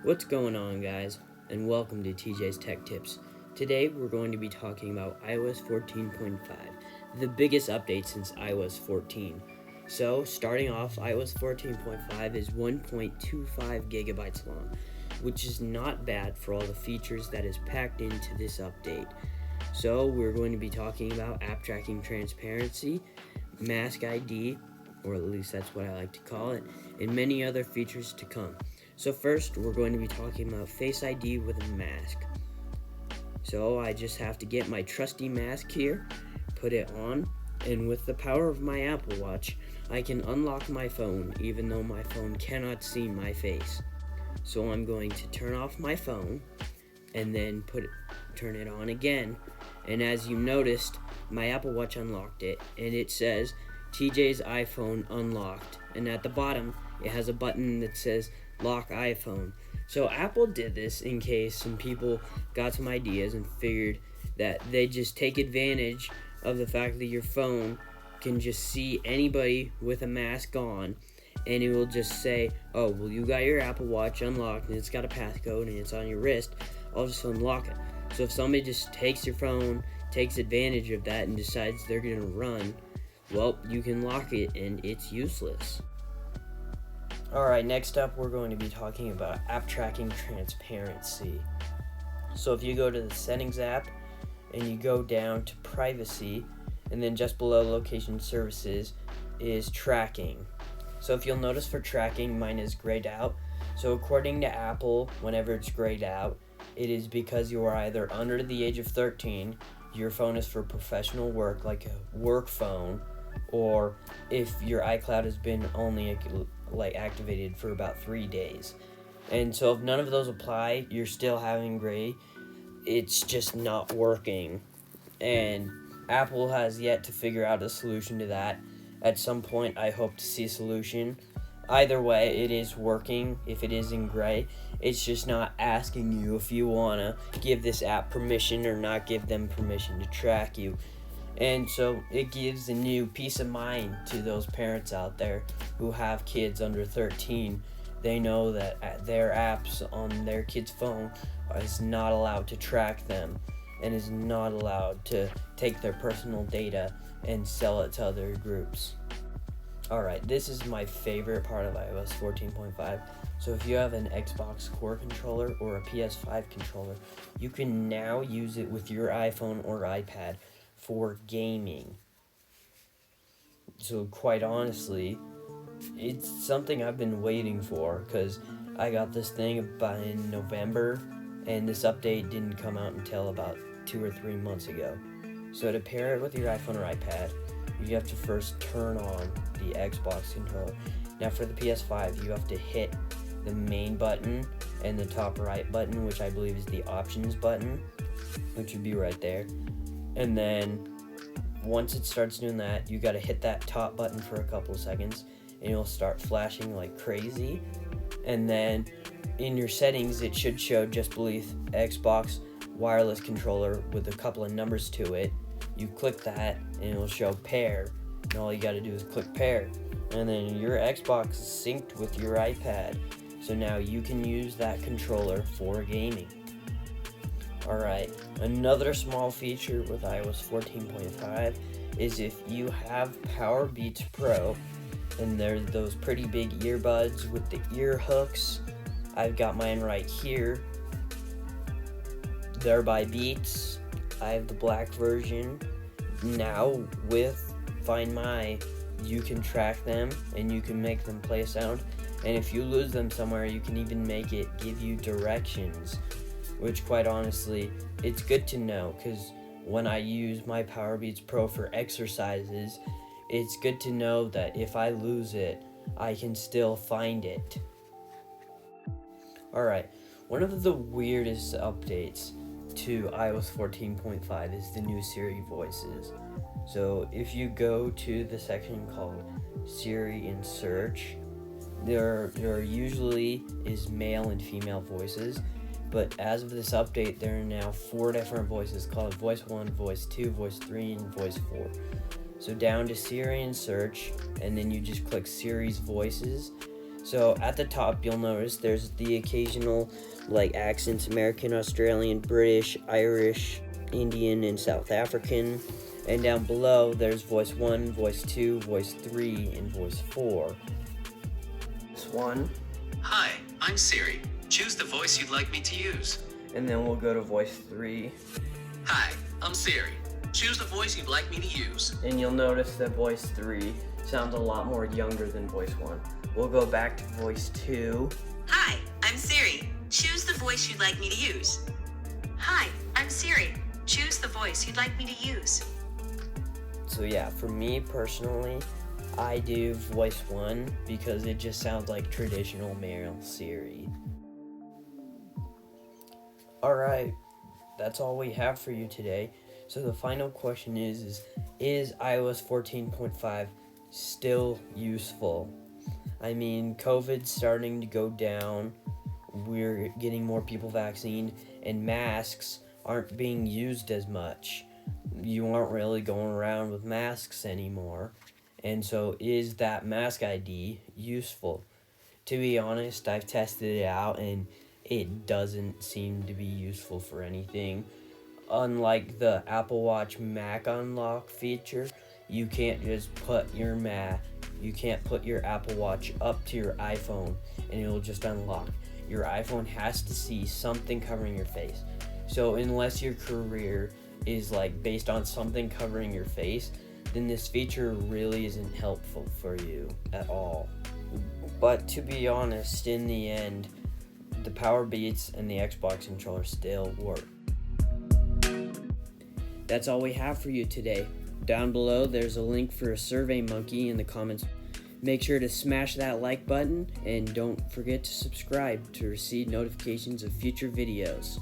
What's going on, guys, and welcome to TJ's Tech Tips. Today we're going to be talking about iOS 14.5, the biggest update since iOS 14. So, starting off, iOS 14.5 is 1.25 gigabytes long, which is not bad for all the features that is packed into this update. So, we're going to be talking about app tracking transparency, Mask ID, or at least that's what I like to call it, and many other features to come. So first, we're going to be talking about Face ID with a mask. So I just have to get my trusty mask here, put it on, and with the power of my Apple Watch, I can unlock my phone even though my phone cannot see my face. So I'm going to turn off my phone and then turn it on again. And as you noticed, my Apple Watch unlocked it, and it says TJ's iPhone unlocked. And at the bottom, it has a button that says lock iPhone. So Apple did this in case some people got some ideas and figured that they just take advantage of the fact that your phone can just see anybody with a mask on, and it will just say, oh, well, you got your Apple Watch unlocked and it's got a passcode and it's on your wrist, I'll just unlock it. So if somebody just takes your phone, takes advantage of that, and decides they're going to run, well, you can lock it and it's useless. Alright, next up we're going to be talking about app tracking transparency. So if you go to the settings app and you go down to privacy, and then just below location services is tracking. So if you'll notice for tracking, mine is grayed out. So according to Apple, whenever it's grayed out, it is because you are either under the age of 13, your phone is for professional work like a work phone, or if your iCloud has been only activated for about 3 days. And so if none of those apply, you're still having gray. It's just not working. And Apple has yet to figure out a solution to that. At some point, I hope to see a solution. Either way, it is working if it is in gray. It's just not asking you if you want to give this app permission or not give them permission to track you. And so it gives a new peace of mind to those parents out there who have kids under 13. They know that their apps on their kid's phone is not allowed to track them and is not allowed to take their personal data and sell it to other groups. Alright, this is my favorite part of iOS 14.5. So if you have an Xbox Core controller or a PS5 controller, you can now use it with your iPhone or iPad for gaming. So quite honestly, it's something I've been waiting for, because I got this thing about in November, and this update didn't come out until about 2 or 3 months ago. So to pair it with your iPhone or iPad, you have to first turn on the Xbox controller. Now for the PS5, you have to hit the main button and the top right button, which I believe is the options button, which would be right there. And then once it starts doing that, you gotta hit that top button for a couple of seconds and it'll start flashing like crazy. And then in your settings, it should show just beneath Xbox wireless controller with a couple of numbers to it. You click that and it'll show pair, and all you gotta do is click pair. And then your Xbox is synced with your iPad. So now you can use that controller for gaming. Alright, another small feature with iOS 14.5 is if you have Powerbeats Pro, and they're those pretty big earbuds with the ear hooks. I've got mine right here. They're by Beats. I have the black version. Now with Find My, you can track them and you can make them play a sound. And if you lose them somewhere, you can even make it give you directions, which quite honestly, it's good to know, because when I use my Powerbeats Pro for exercises, it's good to know that if I lose it, I can still find it. Alright, one of the weirdest updates to iOS 14.5 is the new Siri voices. So if you go to the section called Siri in Search, there usually is male and female voices, but as of this update, there are now 4 different voices called Voice 1, Voice 2, Voice 3, and Voice 4. So down to Siri and Search, and then you just click Siri's Voices. So at the top, you'll notice there's the occasional like accents: American, Australian, British, Irish, Indian, and South African. And down below, there's voice 1, voice 2, voice 3, and voice 4. Voice 1. Hi, I'm Siri. Choose the voice you'd like me to use. And then we'll go to voice 3. Hi, I'm Siri. Choose the voice you'd like me to use. And you'll notice that voice 3 sounds a lot more younger than voice 1. We'll go back to voice 2. Hi, I'm Siri. Choose the voice you'd like me to use. Hi, I'm Siri. Choose the voice you'd like me to use. So yeah, for me personally, I do voice 1 because it just sounds like traditional male Siri. Alright, that's all we have for you today. So the final question is iOS 14.5 still useful? I mean, COVID's starting to go down, we're getting more people vaccinated, and masks aren't being used as much. You aren't really going around with masks anymore. And so is that mask ID useful? To be honest, I've tested it out and it doesn't seem to be useful for anything. Unlike the Apple Watch Mac unlock feature, you can't just put your Apple Watch up to your iPhone and it'll just unlock. Your iPhone has to see something covering your face. So unless your career is like based on something covering your face, then this feature really isn't helpful for you at all. But to be honest, in the end, the Power Beats and the Xbox controller still work. That's all we have for you today. Down below, there's a link for a SurveyMonkey in the comments. Make sure to smash that like button and don't forget to subscribe to receive notifications of future videos.